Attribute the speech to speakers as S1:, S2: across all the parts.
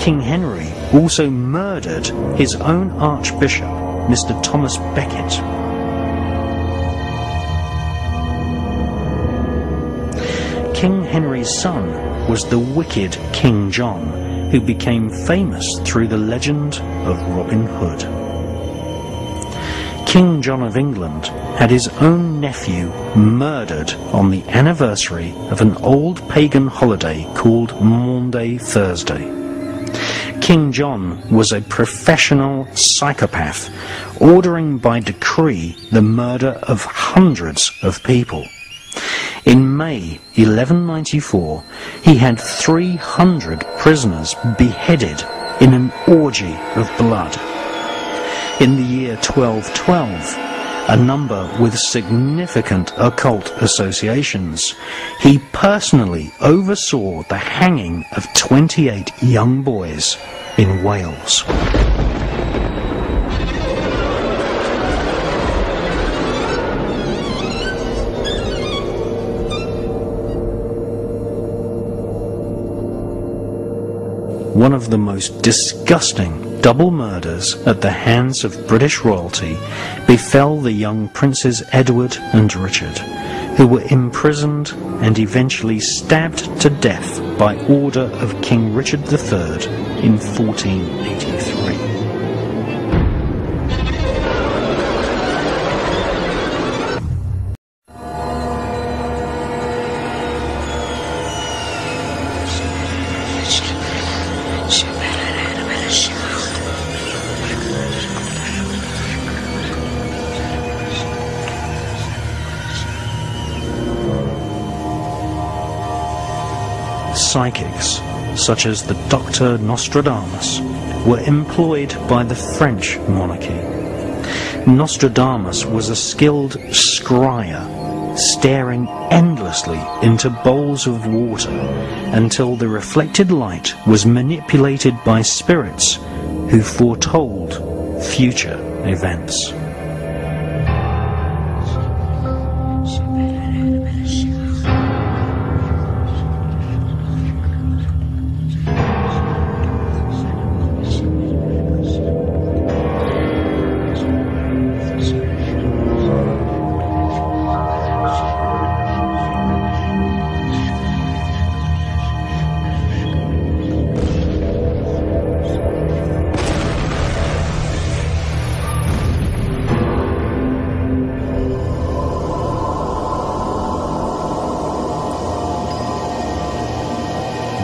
S1: King Henry also murdered his own Archbishop, Mr. Thomas Becket. King Henry's son was the wicked King John, who became famous through the legend of Robin Hood. King John of England had his own nephew murdered on the anniversary of an old pagan holiday called Maundy Thursday. King John was a professional psychopath, ordering by decree the murder of hundreds of people. In May 1194, he had 300 prisoners beheaded in an orgy of blood. In the year 1212, a number with significant occult associations, he personally oversaw the hanging of 28 young boys in Wales. One of the most disgusting double murders at the hands of British royalty befell the young Princes Edward and Richard, who were imprisoned and eventually stabbed to death by order of King Richard III in 1483. Psychics, such as the Dr. Nostradamus, were employed by the French monarchy. Nostradamus was a skilled scryer, staring endlessly into bowls of water until the reflected light was manipulated by spirits who foretold future events.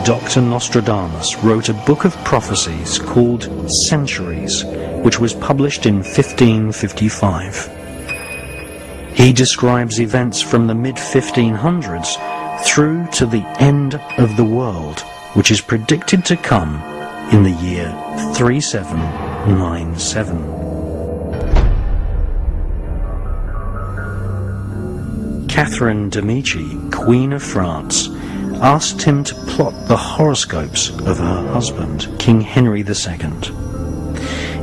S1: Dr. Nostradamus wrote a book of prophecies called Centuries, which was published in 1555. He describes events from the mid-1500s through to the end of the world, which is predicted to come in the year 3797. Catherine de' Medici, Queen of France, asked him to plot the horoscopes of her husband, King Henry II.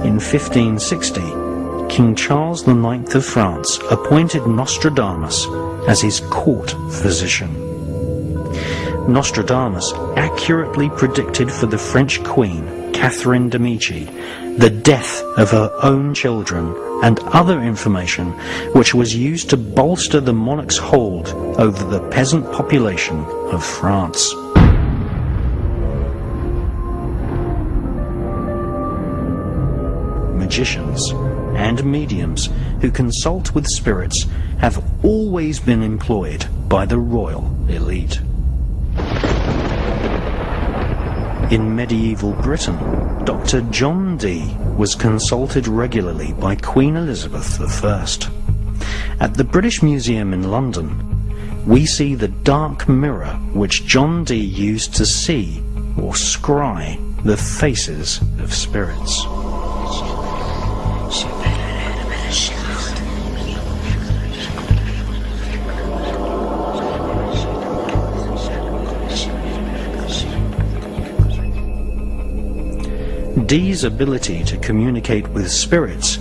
S1: In 1560, King Charles IX of France appointed Nostradamus as his court physician. Nostradamus accurately predicted for the French Queen, Catherine de' Medici, the death of her own children and other information which was used to bolster the monarch's hold over the peasant population of France. Magicians and mediums who consult with spirits have always been employed by the royal elite. In medieval Britain, Dr. John Dee was consulted regularly by Queen Elizabeth I. At the British Museum in London, we see the dark mirror which John Dee used to see or scry the faces of spirits. Dee's ability to communicate with spirits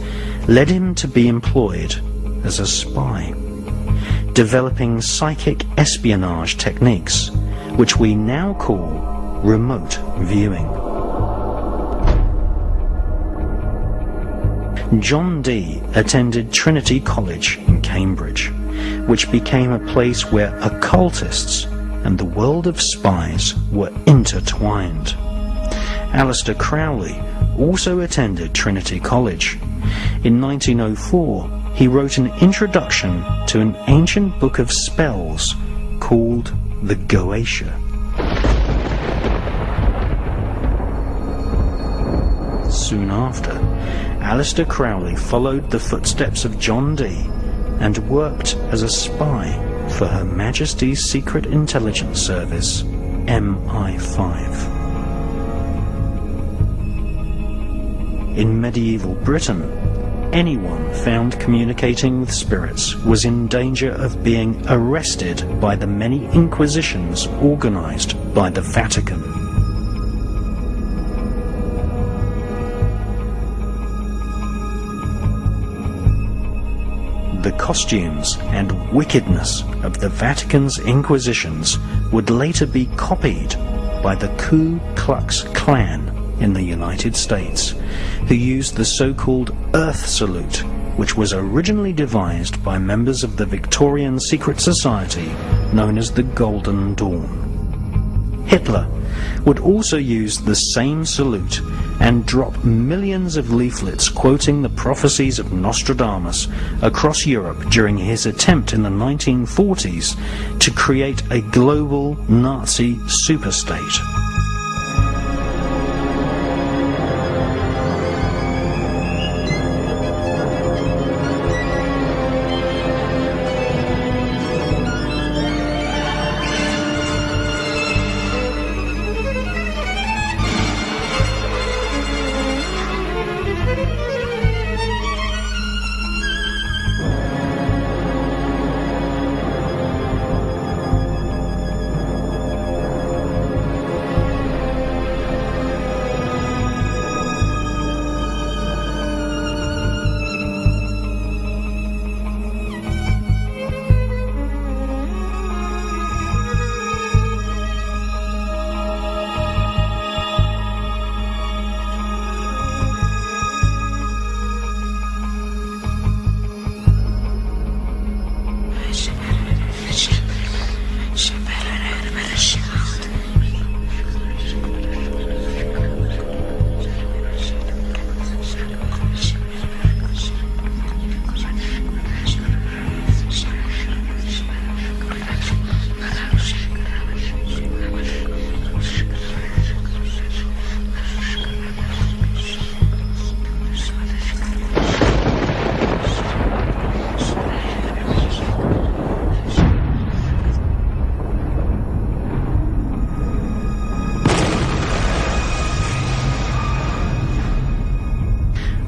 S1: led him to be employed as a spy, developing psychic espionage techniques, which we now call remote viewing. John Dee attended Trinity College in Cambridge, which became a place where occultists and the world of spies were intertwined. Aleister Crowley also attended Trinity College. In 1904, he wrote an introduction to an ancient book of spells called the Goetia. Soon after, Aleister Crowley followed the footsteps of John Dee and worked as a spy for Her Majesty's Secret Intelligence Service, MI5. In medieval Britain, anyone found communicating with spirits was in danger of being arrested by the many inquisitions organized by the Vatican. The costumes and wickedness of the Vatican's inquisitions would later be copied by the Ku Klux Klan in the United States, who used the so-called Earth Salute, which was originally devised by members of the Victorian secret society known as the Golden Dawn. Hitler would also use the same salute and drop millions of leaflets quoting the prophecies of Nostradamus across Europe during his attempt in the 1940s to create a global Nazi superstate.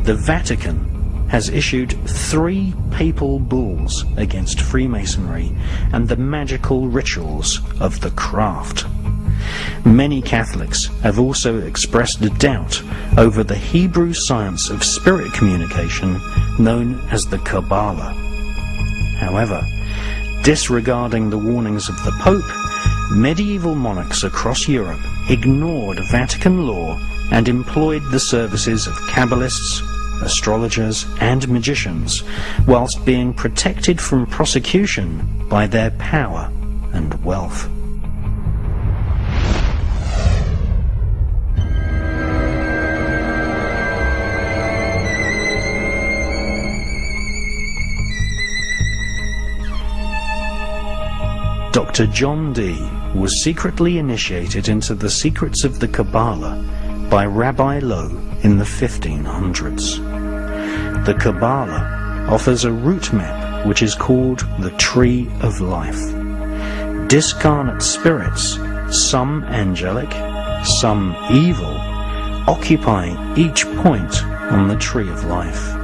S1: The Vatican has issued 3 papal bulls against Freemasonry and the magical rituals of the craft. Many Catholics have also expressed doubt over the Hebrew science of spirit communication known as the Kabbalah. However, disregarding the warnings of the Pope, medieval monarchs across Europe ignored Vatican law and employed the services of Kabbalists, astrologers and magicians, whilst being protected from prosecution by their power and wealth. Dr. John Dee was secretly initiated into the secrets of the Kabbalah by Rabbi Lowe in the 1500s. The Kabbalah offers a route map which is called the Tree of Life. Discarnate spirits, some angelic, some evil, occupy each point on the Tree of Life.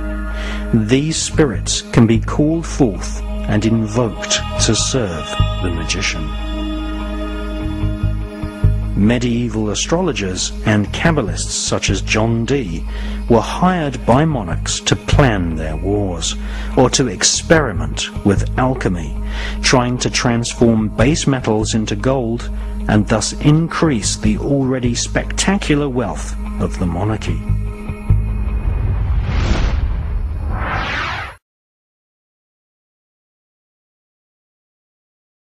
S1: These spirits can be called forth and invoked to serve the magician. Medieval astrologers and Kabbalists such as John Dee were hired by monarchs to plan their wars, or to experiment with alchemy, trying to transform base metals into gold and thus increase the already spectacular wealth of the monarchy.